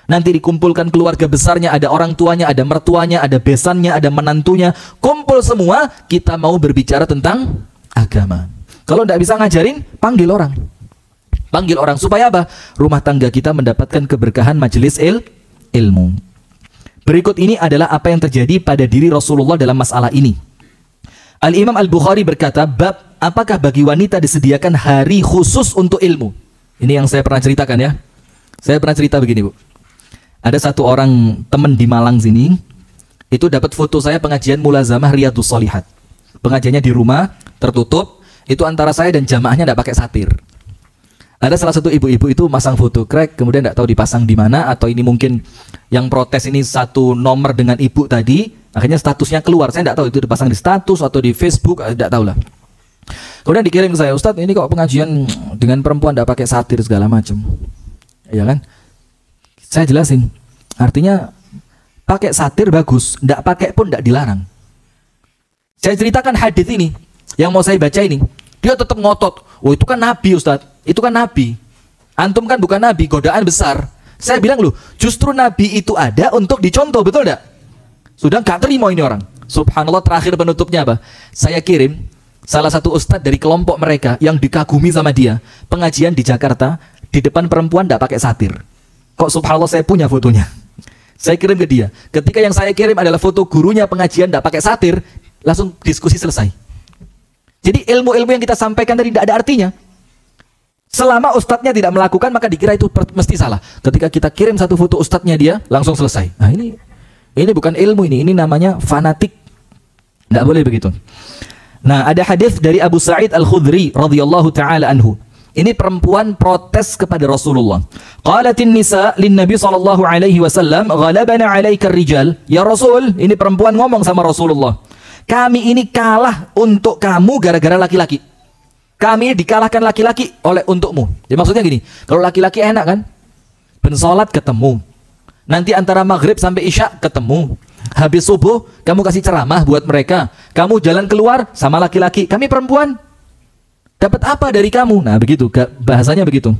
Nanti dikumpulkan keluarga besarnya, ada orang tuanya, ada mertuanya, ada besannya, ada menantunya. Kumpul semua, kita mau berbicara tentang agama. Kalau tidak bisa ngajarin, panggil orang. Panggil orang supaya apa? Rumah tangga kita mendapatkan keberkahan majelis ilmu. Berikut ini adalah apa yang terjadi pada diri Rasulullah dalam masalah ini. Al-Imam Al-Bukhari berkata, bab apakah bagi wanita disediakan hari khusus untuk ilmu? Ini yang saya pernah ceritakan ya. Saya pernah cerita begini, Bu. Ada satu orang teman di Malang sini, itu dapat foto saya pengajian mulazamah Riyadhus Shalihat. Pengajiannya di rumah, tertutup, itu antara saya dan jamaahnya tidak pakai satir. Ada salah satu ibu-ibu itu masang foto crack, kemudian tidak tahu dipasang di mana, atau ini mungkin yang protes ini satu nomor dengan ibu tadi, akhirnya statusnya keluar. Saya tidak tahu itu dipasang di status atau di Facebook, tidak tahu lah. Kemudian dikirim ke saya, Ustadz ini kok pengajian dengan perempuan tidak pakai satir segala macam. Ya kan? Saya jelasin, artinya pakai satir bagus, tidak pakai pun tidak dilarang. Saya ceritakan hadis ini, yang mau saya baca ini, dia tetap ngotot. Oh itu kan Nabi Ustadz, itu kan Nabi. Antum kan bukan Nabi, godaan besar. Saya bilang loh, justru Nabi itu ada untuk dicontoh, betul tidak? Sudah nggak terima ini orang. Subhanallah, terakhir penutupnya apa? Saya kirim salah satu ustadz dari kelompok mereka yang dikagumi sama dia, pengajian di Jakarta, di depan perempuan tidak pakai satir. Kok subhanallah saya punya fotonya. Saya kirim ke dia. Ketika yang saya kirim adalah foto gurunya pengajian tidak pakai satir, langsung diskusi selesai. Jadi ilmu-ilmu yang kita sampaikan tadi tidak ada artinya. Selama ustadznya tidak melakukan, maka dikira itu mesti salah. Ketika kita kirim satu foto ustadznya dia, langsung selesai. Nah ini bukan ilmu ini namanya fanatik. Tidak boleh begitu. Nah ada hadis dari Abu Sa'id Al-Khudri radhiyallahu taala anhu. Ini perempuan protes kepada Rasulullah. Qalatin nisa lin Nabi sallallahu alaihi wasallam, "Ghalabana 'alaika ar-rijal." Ya Rasul, ini perempuan ngomong sama Rasulullah. Kami ini kalah untuk kamu gara-gara laki-laki. Kami dikalahkan laki-laki untukmu. Jadi maksudnya gini, kalau laki-laki enak kan? Ben salat ketemu. Nanti antara maghrib sampai isya ketemu. Habis subuh kamu kasih ceramah buat mereka. Kamu jalan keluar sama laki-laki. Kami perempuan dapat apa dari kamu? Nah begitu, bahasanya begitu.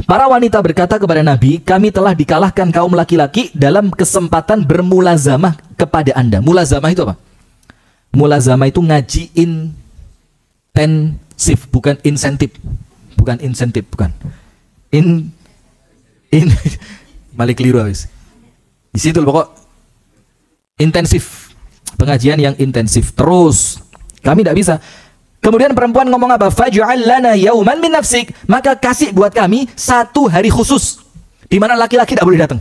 Para wanita berkata kepada Nabi, kami telah dikalahkan kaum laki-laki dalam kesempatan bermulazamah kepada anda. Mulazamah itu apa? Mulazamah itu ngaji intensif, bukan insentif. Bukan insentif, bukan. Balik keliru habis. Di situ pokok intensif. Pengajian yang intensif. Terus, kami tidak bisa. Kemudian perempuan ngomong apa? Faj'al lana yauman min nafsik. Maka kasih buat kami satu hari khusus di mana laki-laki tidak boleh datang.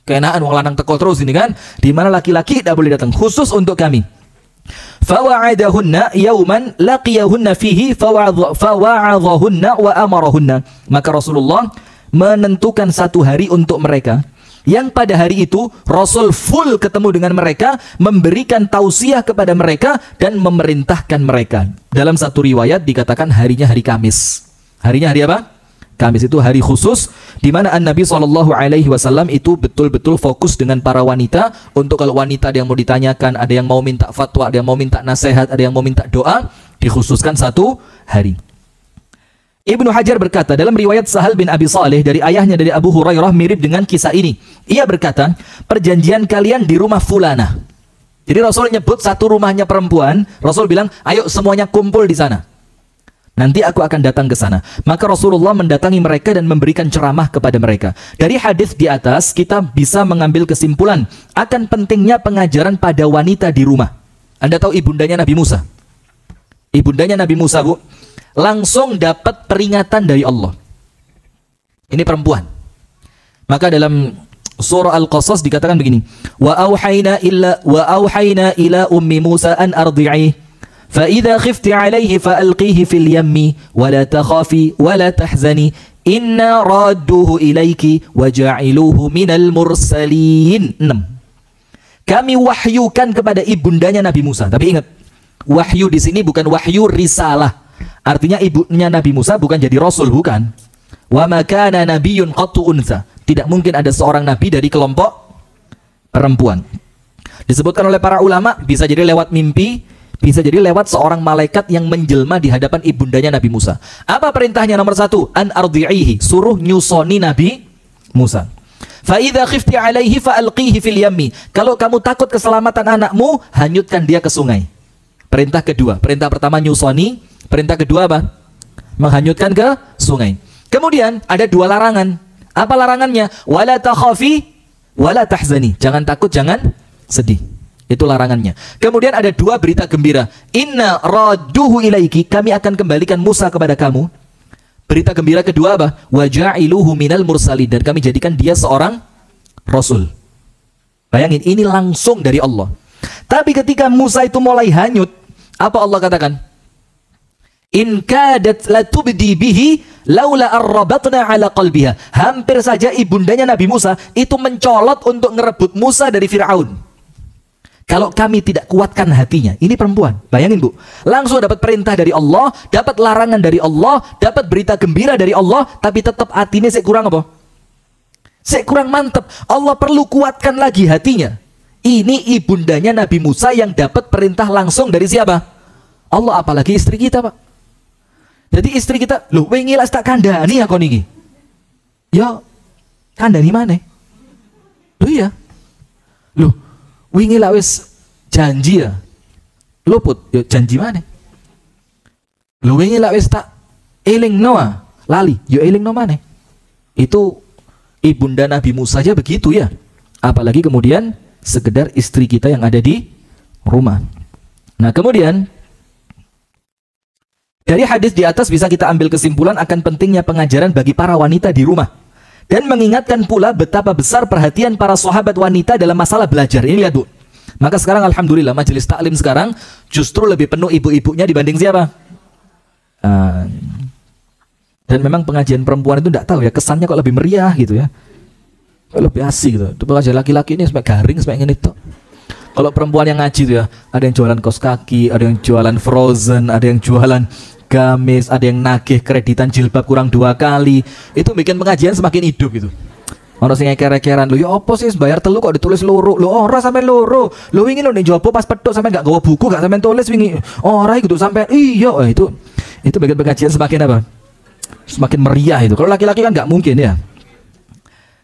Keenaan wong lanang teko terus ini kan. Di mana laki-laki tidak boleh datang, khusus untuk kami. Fawa'adahunna yauman laqiyahunna fihi fawa'adhahunna wa amarahunna. Maka Rasulullah menentukan satu hari untuk mereka, yang pada hari itu Rasul full ketemu dengan mereka, memberikan tausiah kepada mereka dan memerintahkan mereka. Dalam satu riwayat dikatakan harinya hari Kamis. Harinya hari apa? Kamis itu hari khusus di mana Nabi SAW itu betul-betul fokus dengan para wanita. Untuk kalau wanita ada yang mau ditanyakan, ada yang mau minta fatwa, ada yang mau minta nasihat, ada yang mau minta doa, dikhususkan satu hari. Ibnu Hajar berkata dalam riwayat Sahal bin Abi Saleh dari ayahnya dari Abu Hurairah mirip dengan kisah ini. Ia berkata, perjanjian kalian di rumah fulanah. Jadi Rasul nyebut satu rumahnya perempuan, Rasul bilang, ayo semuanya kumpul di sana. Nanti aku akan datang ke sana. Maka Rasulullah mendatangi mereka dan memberikan ceramah kepada mereka. Dari hadis di atas kita bisa mengambil kesimpulan akan pentingnya pengajaran pada wanita di rumah. Anda tahu ibundanya Nabi Musa? Ibundanya Nabi Musa, Bu, langsung dapat peringatan dari Allah. Ini perempuan. Maka dalam surah Al-Qasas dikatakan begini, wa auhayna ila ummi Musa an ardi'i فَإِذَا خِفْتِ عَلَيْهِ فَأَلْقِيهِ فِي الْيَمِّ وَلَا تَخَافِي وَلَا تَحْزَنِي إِنَّا رَادُّوهُ إِلَيْكِ وَجَعِلُوهُ مِنَ الْمُرْسَلِينَ. 6. Kami wahyukan kepada ibundanya Nabi Musa. Tapi ingat, wahyu di sini bukan wahyu risalah. Artinya ibunya Nabi Musa bukan jadi rasul, bukan. Wa ma kana nabiyyun qattu untha. Tidak mungkin ada seorang nabi dari kelompok perempuan. Disebutkan oleh para ulama bisa jadi lewat mimpi, bisa jadi lewat seorang malaikat yang menjelma di hadapan ibundanya Nabi Musa. Apa perintahnya? Nomor 1, an ardi'ihi, suruh nyusoni Nabi Musa. Fa idza khifti 'alaihi fa alqihi fil yammi. Kalau kamu takut keselamatan anakmu, hanyutkan dia ke sungai. Perintah kedua. Perintah pertama nyusoni, perintah kedua apa? Menghanyutkan ke sungai. Kemudian ada 2 larangan. Apa larangannya? Wala takhafi wala tahzani. Jangan takut, jangan sedih. Itu larangannya. Kemudian ada 2 berita gembira. Inna radduhu ilaiki, kami akan kembalikan Musa kepada kamu. Berita gembira kedua apa? Wa ja'iluhu minal mursalin, dan kami jadikan dia seorang rasul. Bayangin, ini langsung dari Allah. Tapi ketika Musa itu mulai hanyut, apa Allah katakan? In kadat latubdi bihi laula arrabatna ala qalbiha. Hampir saja ibundanya Nabi Musa itu mencolot untuk ngerebut Musa dari Fir'aun. Kalau kami tidak kuatkan hatinya. Ini perempuan, bayangin, Bu, langsung dapat perintah dari Allah, dapat larangan dari Allah, dapat berita gembira dari Allah, tapi tetap hatinya kurang apa? Kurang mantep. Allah perlu kuatkan lagi hatinya. Ini ibundanya Nabi Musa yang dapat perintah langsung dari siapa? Allah. Apalagi istri kita, Pak. Jadi istri kita, loh, wingi lah tak kandani ya kon iki. Ya, kandani mana? Loh iya. Loh, wingi lah wis janji ya. Luput, yo janji mana? Lu wingi lah wis tak eling noa, lali, yo eling no mana? Itu ibunda Nabi Musa aja begitu ya. Apalagi kemudian sekedar istri kita yang ada di rumah. Nah, kemudian dari hadis di atas bisa kita ambil kesimpulan akan pentingnya pengajaran bagi para wanita di rumah. Dan mengingatkan pula betapa besar perhatian para sahabat wanita dalam masalah belajar. Ini lihat, Bu. Maka sekarang alhamdulillah majelis taklim sekarang justru lebih penuh ibu-ibunya dibanding siapa? Dan memang pengajian perempuan itu tidak tahu ya, kesannya kok lebih meriah gitu ya. Kok lebih asik gitu. Itu pengajian laki-laki ini sampai garing sampai ngene itu. Kalau perempuan yang ngaji tuh ya, ada yang jualan kaos kaki, ada yang jualan frozen, ada yang jualan gamis, ada yang nagih kreditan jilbab kurang 2 kali. Itu bikin pengajian semakin hidup gitu. Orang sing kere-keran, lho ya apa sih bayar telu kok ditulis loro. Lho ora sampe loro. Lho wingi lho ning jopo pas petuk sampe gak gawa buku, gak sampe tulis wingi. Ora gitu sampe iya itu bikin pengajian semakin apa? Semakin meriah itu. Kalau laki-laki kan gak mungkin ya.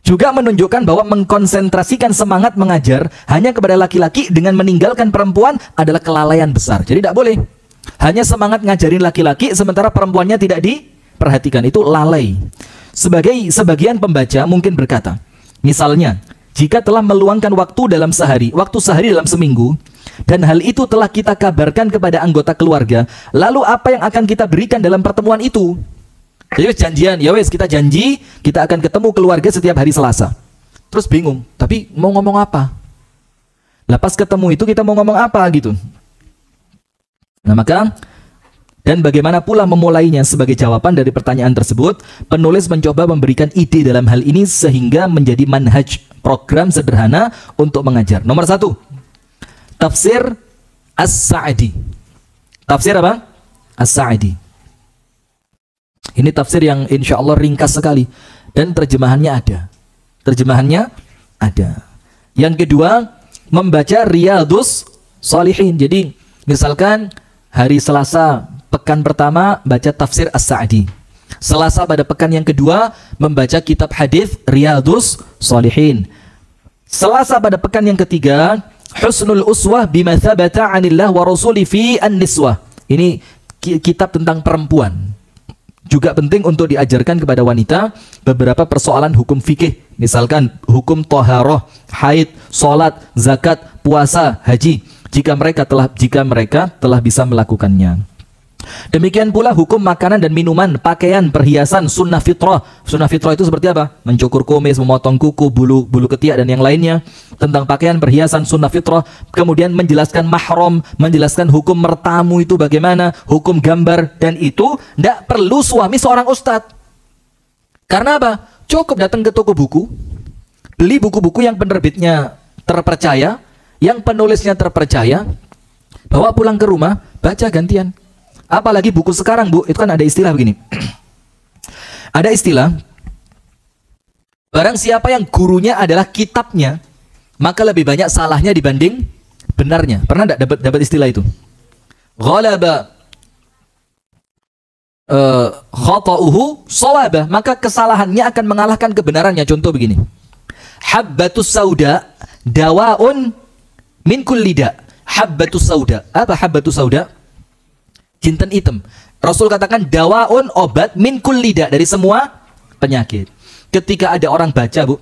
Juga menunjukkan bahwa mengkonsentrasikan semangat mengajar hanya kepada laki-laki dengan meninggalkan perempuan adalah kelalaian besar. Jadi tidak boleh hanya semangat ngajarin laki-laki sementara perempuannya tidak diperhatikan. Itu lalai. Sebagian pembaca mungkin berkata, misalnya jika telah meluangkan waktu dalam sehari dalam seminggu, dan hal itu telah kita kabarkan kepada anggota keluarga, lalu apa yang akan kita berikan dalam pertemuan itu? Jadi janjian, ya wes kita janji kita akan ketemu keluarga setiap hari Selasa. Terus bingung, tapi mau ngomong apa? Lah pas ketemu itu kita mau ngomong apa gitu. Nah maka, dan bagaimana pula memulainya sebagai jawaban dari pertanyaan tersebut, penulis mencoba memberikan ide dalam hal ini sehingga menjadi manhaj, program sederhana untuk mengajar. Nomor 1, tafsir As-Sa'di. Tafsir apa? As-Sa'di. Ini tafsir yang insya Allah ringkas sekali dan terjemahannya ada. Terjemahannya ada. Yang kedua, membaca Riyadhus Shalihin. Jadi misalkan hari Selasa pekan pertama baca tafsir As-Sa'di. Selasa pada pekan yang kedua membaca kitab hadis Riyadhus Shalihin. Selasa pada pekan yang ketiga Husnul Uswah bima thabata 'anillah wa rasuli fi an-niswah. Ini kitab tentang perempuan. Juga penting untuk diajarkan kepada wanita beberapa persoalan hukum fikih. Misalkan hukum toharoh, haid, sholat, zakat, puasa, haji. Jika mereka telah bisa melakukannya. Demikian pula hukum makanan dan minuman, pakaian, perhiasan, sunnah fitrah. Sunnah fitrah itu seperti apa? Mencukur kumis, memotong kuku, bulu ketiak dan yang lainnya. Tentang pakaian, perhiasan, sunnah fitrah. Kemudian menjelaskan mahram, menjelaskan hukum mertamu itu bagaimana, hukum gambar. Dan itu tidak perlu suami seorang ustadz. Karena apa? Cukup datang ke toko buku, beli buku-buku yang penerbitnya terpercaya, yang penulisnya terpercaya, bawa pulang ke rumah, baca gantian. Apalagi buku sekarang, Bu, itu kan ada istilah begini. Ada istilah, barang siapa yang gurunya adalah kitabnya, maka lebih banyak salahnya dibanding benarnya. Pernah enggak dapat istilah itu? Ghalaba khata'uhu shawabah, maka kesalahannya akan mengalahkan kebenarannya. Contoh begini. Habbatus sauda dawaun min kulli da. Habbatus sauda. Apa habbatus sauda? Jinten hitam. Rasul katakan dawaun, obat, min kulli da, dari semua penyakit. Ketika ada orang baca, Bu,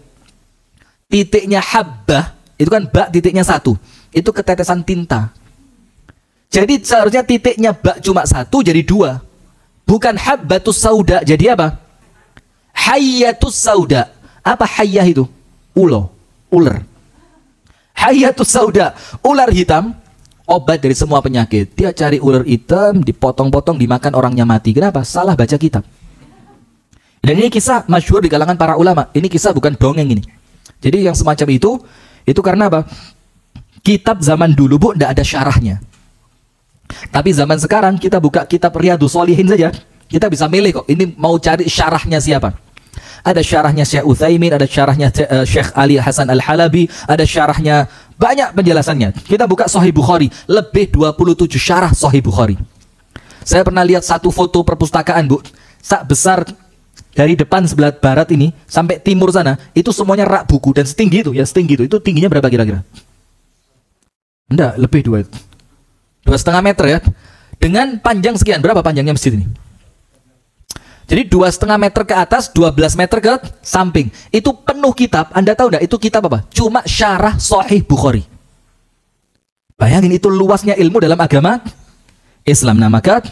titiknya habbah, itu kan ba titiknya satu, itu ketetesan tinta. Jadi seharusnya titiknya ba cuma satu jadi dua. Bukan habbatus sauda, jadi apa? Hayyatus sauda. Apa hayyah itu? Ular. Hayyatus sauda, ular hitam, obat dari semua penyakit. Dia cari ular hitam, dipotong-potong, dimakan, orangnya mati. Kenapa? Salah baca kitab. Dan ini kisah masyhur di kalangan para ulama. Ini kisah bukan dongeng ini. Jadi yang semacam itu karena apa? Kitab zaman dulu, Bu, tidak ada syarahnya. Tapi zaman sekarang kita buka kitab Riyadhus Shalihin saja, kita bisa milih kok. Ini mau cari syarahnya siapa? Ada syarahnya Syekh Utsaimin, ada syarahnya Syekh Ali Hasan Al-Halabi, ada syarahnya, banyak penjelasannya. Kita buka Sahih Bukhari, lebih 27 syarah Sahih Bukhari. Saya pernah lihat satu foto perpustakaan, Bu, sak besar dari depan sebelah barat ini sampai timur sana, itu semuanya rak buku dan setinggi itu, ya setinggi itu. Itu tingginya berapa kira-kira? Enggak, lebih 2,5 meter ya. Dengan panjang sekian, berapa panjangnya masjid ini? Jadi 2,5 meter ke atas, 12 meter ke samping. Itu penuh kitab. Anda tahu enggak itu kitab apa? Cuma syarah Sahih Bukhari. Bayangin itu luasnya ilmu dalam agama Islam. Nah maka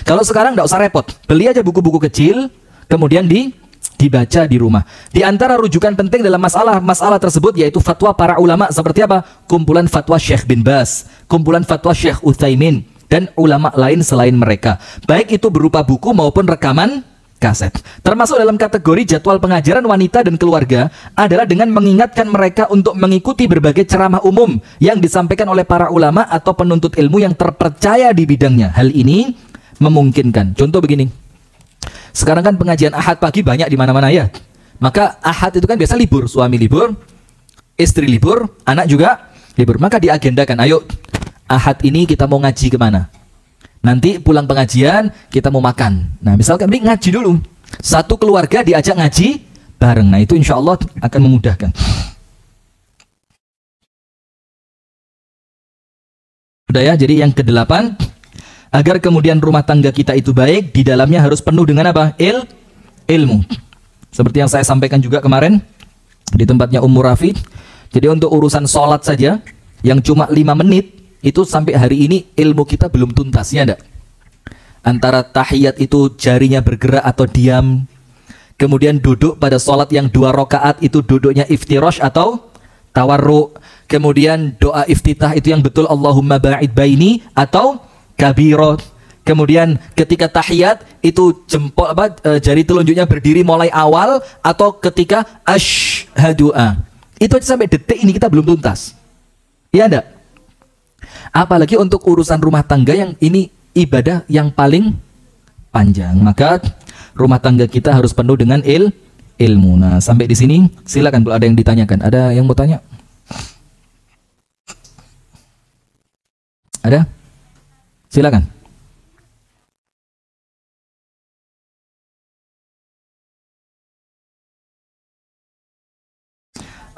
kalau sekarang enggak usah repot. Beli aja buku-buku kecil, kemudian dibaca di rumah. Di antara rujukan penting dalam masalah tersebut yaitu fatwa para ulama seperti apa? Kumpulan fatwa Syekh bin Baz, kumpulan fatwa Syekh Utsaimin, dan ulama lain selain mereka. Baik itu berupa buku maupun rekaman kaset. Termasuk dalam kategori jadwal pengajaran wanita dan keluarga adalah dengan mengingatkan mereka untuk mengikuti berbagai ceramah umum yang disampaikan oleh para ulama atau penuntut ilmu yang terpercaya di bidangnya. Hal ini memungkinkan. Contoh begini. Sekarang kan pengajian Ahad pagi banyak di mana-mana ya. Maka Ahad itu kan biasa libur, suami libur, istri libur, anak juga libur. Maka diagendakan, ayo Ahad ini kita mau ngaji kemana? Nanti pulang pengajian kita mau makan. Nah misalkan ini ngaji dulu. Satu keluarga diajak ngaji bareng. Nah itu insya Allah akan memudahkan. Udah ya, jadi yang ke-8, agar kemudian rumah tangga kita itu baik, di dalamnya harus penuh dengan apa? Ilmu. Seperti yang saya sampaikan juga kemarin di tempatnya Ummu Rafi. Jadi untuk urusan sholat saja yang cuma 5 menit, itu sampai hari ini ilmu kita belum tuntas, ya enggak? Antara tahiyat itu jarinya bergerak atau diam. Kemudian duduk pada sholat yang 2 rakaat itu duduknya iftirash atau tawarruk. Kemudian doa iftitah itu yang betul Allahumma ba'id baini atau kabiro. Kemudian ketika tahiyat itu jari telunjuknya berdiri mulai awal atau ketika asyhadu. Itu aja sampai detik ini kita belum tuntas. Ya enggak? Apalagi untuk urusan rumah tangga yang ini ibadah yang paling panjang. Maka rumah tangga kita harus penuh dengan ilmu. Nah, sampai di sini silakan kalau ada yang ditanyakan. Ada yang mau tanya? Ada? Silakan.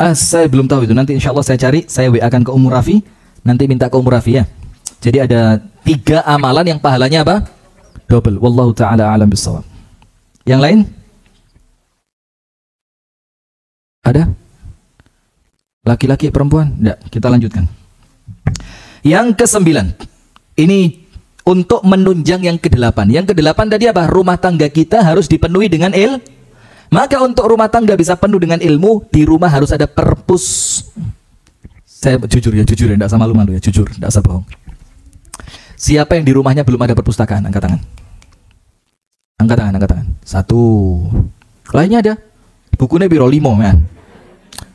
Saya belum tahu itu. Nanti insya Allah saya cari, saya WA akan ke Umur Rafi. Nanti minta ke Umur Rafi ya. Jadi ada 3 amalan yang pahalanya apa? Double. Wallahu ta'ala alam bisawab. Yang lain? Ada? Laki-laki, perempuan? Tidak, kita lanjutkan. Yang ke-9. Ini untuk menunjang yang ke-8. Yang ke-8 tadi apa? Rumah tangga kita harus dipenuhi dengan Maka untuk rumah tangga bisa penuh dengan ilmu, di rumah harus ada perpus. Saya jujur ya, tidak usah malu-malu ya, jujur, tidak usah bohong. Siapa yang di rumahnya belum ada perpustakaan? Angkat tangan. Angkat tangan, angkat tangan. 1. Lainnya ada. Bukunya biro 5, man.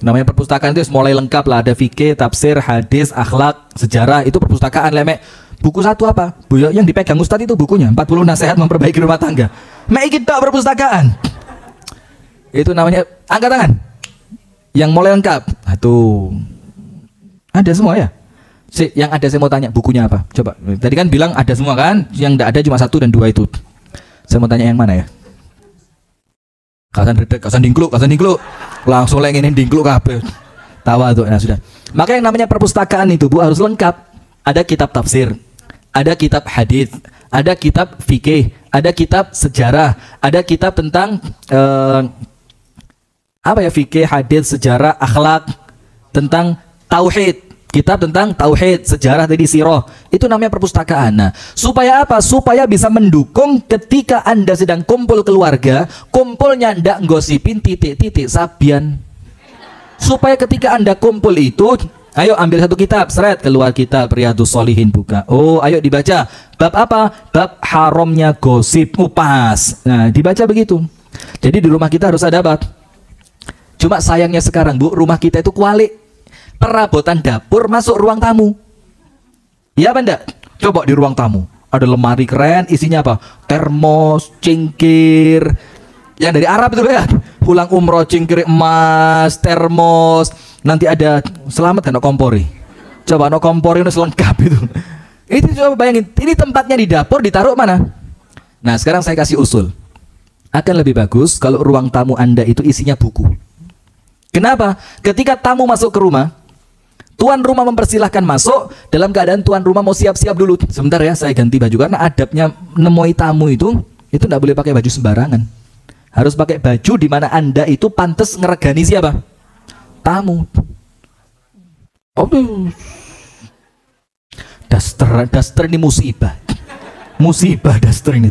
Namanya perpustakaan itu mulai lengkap lah. Ada fikih, tafsir, hadis, akhlak, sejarah. Itu perpustakaan lemek. Buku 1 apa? Yang dipegang Ustadz itu bukunya 40 nasihat memperbaiki rumah tangga. Mek kita perpustakaan. Itu namanya, angkat tangan. Yang mulai lengkap. Tuh. Ada semua ya? Yang ada saya mau tanya, bukunya apa? Coba. Tadi kan bilang ada semua kan? Yang tidak ada cuma 1 dan 2 itu. Saya mau tanya yang mana ya? Kasan redek, kasan dingkluk. Langsung lenginin dingkluk kabeh. Tawa tuh. Nah, sudah. Maka yang namanya perpustakaan itu, Bu, harus lengkap. Ada kitab tafsir, ada kitab hadis, ada kitab fikih, ada kitab sejarah, ada kitab tentang fikih, hadis, sejarah, akhlak, tentang tauhid. Kitab tentang tauhid, sejarah tadi sirah. Itu namanya perpustakaan. Nah, supaya apa? Supaya bisa mendukung ketika Anda sedang kumpul keluarga, kumpulnya ndak gosipin titik-titik sabian. Supaya ketika Anda kumpul itu, ayo ambil 1 kitab, seret keluar kitab Riyadhus Shalihin, buka. Oh, ayo dibaca. Bab apa? Bab haramnya gosip. Pas. Nah, dibaca begitu. Jadi di rumah kita harus ada apa? Cuma sayangnya sekarang, Bu, rumah kita itu kualik. Perabotan dapur masuk ruang tamu. Ya apa enggak? Coba di ruang tamu ada lemari keren, isinya apa? Termos, cingkir. Yang dari Arab itu ya. Pulang umroh, cingkir emas, termos. Nanti ada selamat kan no kompori. Coba no kompori no selengkap itu. Itu coba bayangin, ini tempatnya di dapur, ditaruh mana? Nah, sekarang saya kasih usul. Akan lebih bagus kalau ruang tamu Anda itu isinya buku. Kenapa? Ketika tamu masuk ke rumah, tuan rumah mempersilahkan masuk dalam keadaan tuan rumah mau siap-siap dulu. Sebentar ya, saya ganti baju karena adabnya nemui tamu itu tidak boleh pakai baju sembarangan. Harus pakai baju di mana Anda itu pantas ngeregani siapa? Tamu. Oh, daster ini musibah. Musibah daster ini.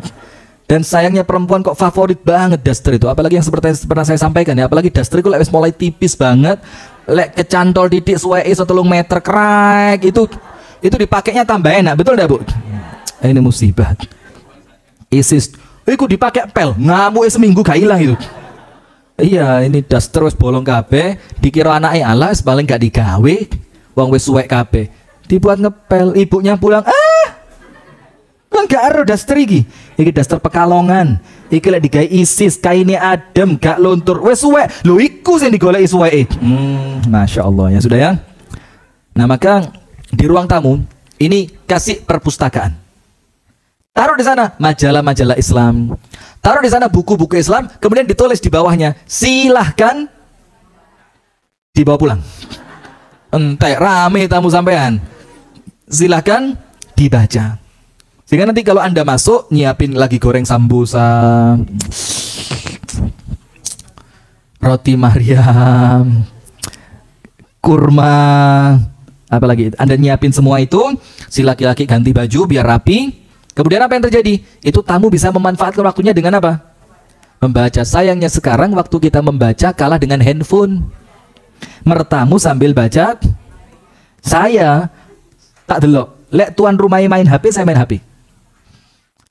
Dan sayangnya perempuan kok favorit banget daster itu. Apalagi yang seperti pernah saya sampaikan ya. Apalagi daster itu mulai tipis banget. Lek kecantol titik suwei 1 meter krek itu dipakainya tambah enak, betul enggak, Bu? Ini musibah. Isis, iku dipakai pel, ngamuk seminggu gak hilang itu. Iya, ini daster wis bolong kabeh, dikira anake Allah paling gak digawe, wong wis suwek kabeh. Dibuat ngepel, ibunya pulang, kan gak ero daster iki. Iki daster Pekalongan. Iki lek digawe Isis, kaine adem, gak luntur. Wes suwek. Lho iku sing digoleki suweke. Masya Allah ya, sudah ya. Nah, maka di ruang tamu ini kasih perpustakaan. Taruh di sana majalah-majalah Islam. Taruh di sana buku-buku Islam, kemudian ditulis di bawahnya, silahkan dibawa pulang. Entek rame tamu sampean. Silahkan dibaca. Sehingga nanti kalau Anda masuk, nyiapin lagi goreng sambusa, roti Maryam, kurma, apalagi Anda nyiapin semua itu, si laki-laki ganti baju biar rapi. Kemudian apa yang terjadi? Itu tamu bisa memanfaatkan waktunya dengan apa? Membaca. Sayangnya sekarang waktu kita membaca kalah dengan handphone. Mertamu sambil baca. Saya tak delok. Lek tuan rumahnya main HP, saya main HP.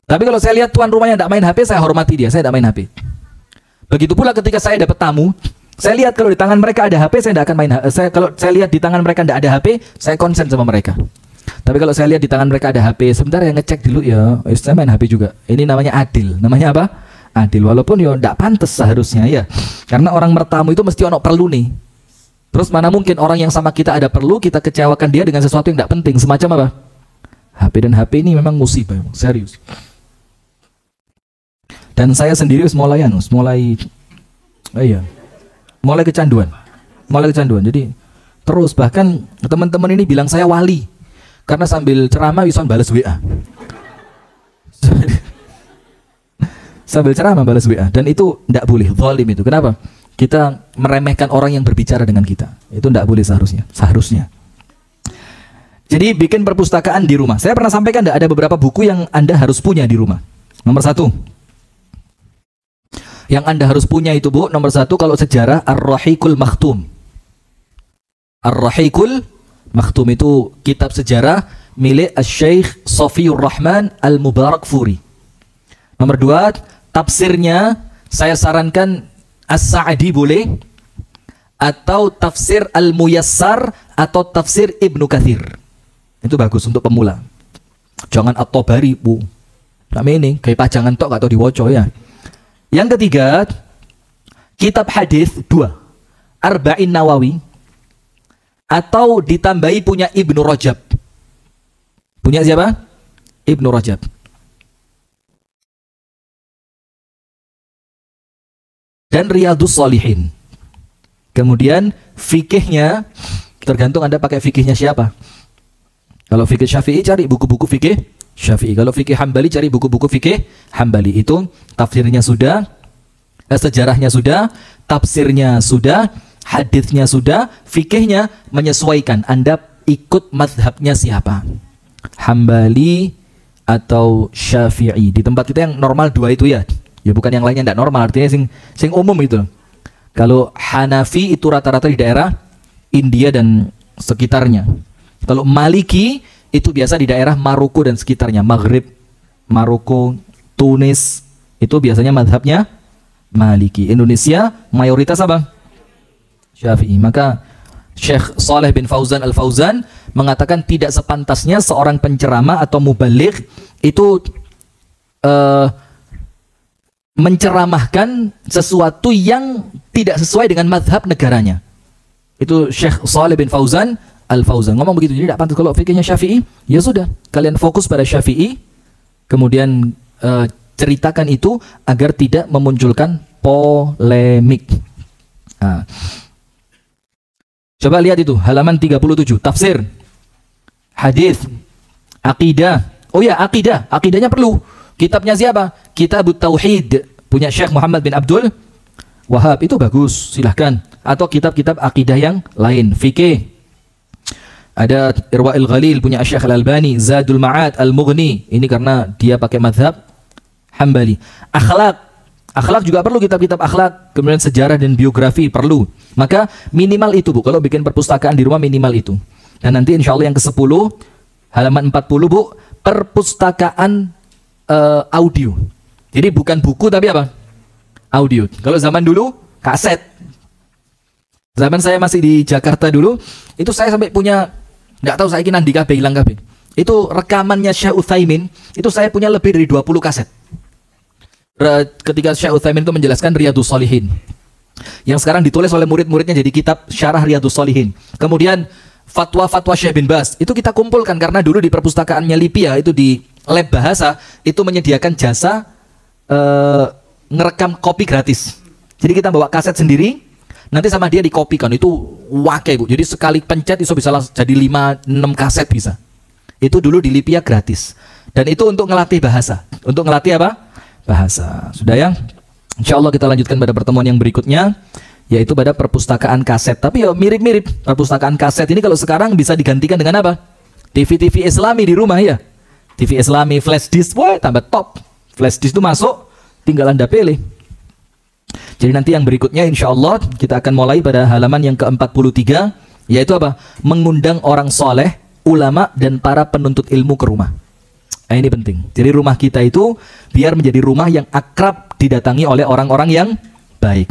Tapi kalau saya lihat tuan rumahnya tidak main HP, saya hormati dia, saya tidak main HP. Begitu pula ketika saya dapat tamu, saya lihat kalau di tangan mereka ada HP, saya tidak akan main HP. Kalau saya lihat di tangan mereka tidak ada HP, saya konsen sama mereka. Tapi kalau saya lihat di tangan mereka ada HP, sebentar ya ngecek dulu ya. Saya main HP juga. Ini namanya adil. Namanya apa? Adil. Walaupun ya tidak pantas seharusnya ya. Karena orang bertamu itu mesti ono perlu nih. Terus mana mungkin orang yang sama kita ada perlu, kita kecewakan dia dengan sesuatu yang tidak penting. Semacam apa? HP, dan HP ini memang musibah, serius. Dan saya sendiri mulai kecanduan. Jadi terus bahkan teman-teman ini bilang saya wali. Karena sambil ceramah bisa balas WA. Sambil ceramah balas WA. Dan itu tidak boleh, zalim itu. Kenapa? Kita meremehkan orang yang berbicara dengan kita. Itu tidak boleh seharusnya. Jadi bikin perpustakaan di rumah. Saya pernah sampaikan ada beberapa buku yang Anda harus punya di rumah. Nomor 1. Yang Anda harus punya itu, Bu, nomor 1 kalau sejarah Ar-Rahiqul Makhtum. Ar-Rahiqul Makhtum itu kitab sejarah milik Asy-Syaikh Shafiyur Rahman Al-Mubarakfuri. Nomor 2, tafsirnya saya sarankan As-Sa'di boleh, atau tafsir Al-Muyassar, atau tafsir Ibnu Katsir. Itu bagus untuk pemula. Jangan At-Tabari, Bu. Nah, ini kayak pajangan tok atau diwoco ya. Yang ketiga, kitab hadis 2, Arba'in Nawawi, atau ditambahi punya Ibnu Rajab. Punya siapa? Ibnu Rajab. Dan Riyadhus Shalihin. Kemudian fikihnya tergantung Anda pakai fikihnya siapa. Kalau fikih Syafi'i cari buku-buku fikih Syafi'i. Kalau fikih Hambali cari buku-buku fikih Hambali. Itu tafsirnya sudah, sejarahnya sudah, tafsirnya sudah, hadisnya sudah, fikihnya menyesuaikan. Anda ikut mazhabnya siapa? Hambali atau Syafi'i. Di tempat kita yang normal 2 itu ya. Ya bukan yang lainnya tidak normal, artinya sing umum itu. Kalau Hanafi itu rata-rata di daerah India dan sekitarnya. Kalau Maliki itu biasa di daerah Maroko dan sekitarnya, Maghrib, Maroko, Tunis, itu biasanya mazhabnya Maliki. Indonesia mayoritas apa? Syafi'i. Maka Syekh Saleh bin Fauzan Al-Fauzan mengatakan tidak sepantasnya seorang penceramah atau mubaligh itu menceramahkan sesuatu yang tidak sesuai dengan mazhab negaranya. Itu Syekh Saleh bin Fauzan Al-Fauzan ngomong begitu. Jadi tidak pantas. Kalau fikihnya Syafi'i, ya sudah, kalian fokus pada Syafi'i, kemudian ceritakan itu agar tidak memunculkan polemik. Nah, coba lihat itu halaman 37, tafsir, hadis, akidah. Oh ya, akidahnya perlu. Kitabnya siapa? Kitab Tauhid punya Syekh Muhammad bin Abdul Wahab, itu bagus, silahkan. Atau kitab-kitab akidah yang lain, fikih. Ada Irwa'il Ghalil punya Syekh Al-Albani, Zadul Ma'ad Al-Mughni, ini karena dia pakai mazhab Hambali. Akhlak juga perlu, kitab-kitab akhlak. Kemudian sejarah dan biografi perlu. Maka minimal itu, Bu, kalau bikin perpustakaan di rumah minimal itu. Dan nanti insya Allah yang ke-10 halaman 40, Bu, perpustakaan audio. Jadi bukan buku tapi apa? Audio. Kalau zaman dulu kaset. Zaman saya masih di Jakarta dulu, itu saya sampai punya, nggak tahu saya kira di KB hilang KB. Itu rekamannya Syekh Utsaimin, itu saya punya lebih dari 20 kaset. Ketika Syekh Utsaimin itu menjelaskan Riyadhus Shalihin, yang sekarang ditulis oleh murid-muridnya jadi kitab Syarah Riyadhus Shalihin. Kemudian fatwa-fatwa Syekh bin Baz, itu kita kumpulkan karena dulu di perpustakaannya Lipia, itu di lab bahasa, itu menyediakan jasa ngerekam kopi gratis. Jadi kita bawa kaset sendiri, nanti sama dia dikopikan. Itu wakai, Bu. Jadi sekali pencet itu bisa jadi 5-6 kaset bisa. Itu dulu di Lipia gratis. Dan itu untuk ngelatih bahasa. Untuk ngelatih apa? Bahasa. Sudah ya? Insya Allah kita lanjutkan pada pertemuan yang berikutnya, yaitu pada perpustakaan kaset. Tapi ya mirip-mirip. Perpustakaan kaset ini kalau sekarang bisa digantikan dengan apa? TV-TV Islami di rumah ya. TV Islami, flash disk, wah tambah top. Flash disk itu masuk, tinggal Anda pilih. Jadi nanti yang berikutnya insya Allah kita akan mulai pada halaman yang ke-43, yaitu apa? Mengundang orang soleh, ulama, dan para penuntut ilmu ke rumah. Nah, ini penting. Jadi rumah kita itu biar menjadi rumah yang akrab didatangi oleh orang-orang yang baik.